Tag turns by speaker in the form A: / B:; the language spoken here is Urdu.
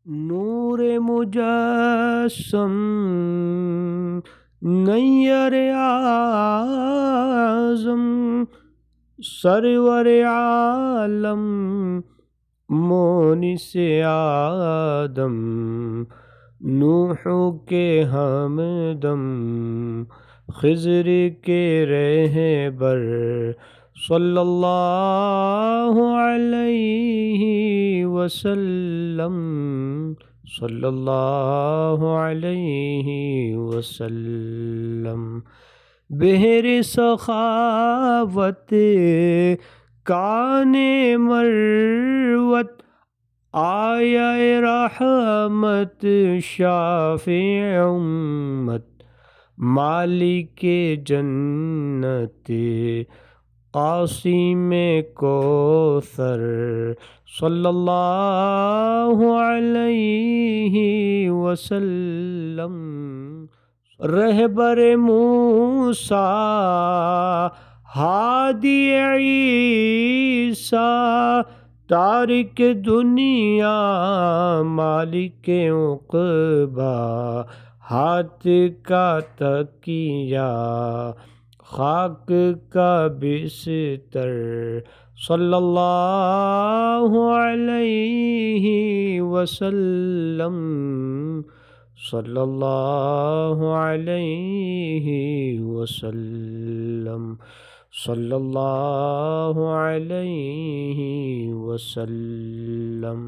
A: نور مجسم نیر اعظم سرور عالم مونس آدم نوح کے ہمدم خضر کے رہبر صلی اللہ علیہ وسلم صلی اللہ علیہ وسلم بحر سخاوت کان مروت آیا رحمت شافع امت مالک جنت قاسم کوثر صلی اللہ علیہ وسلم رہبر موسیٰ ہادی عیسیٰ تارک دنیا مالک عقبیٰ ہاتھ کا تکیہ خاک کا بستر صلی اللہ علیہ وسلم صلی اللہ علیہ وسلم صلی اللہ علیہ وسلم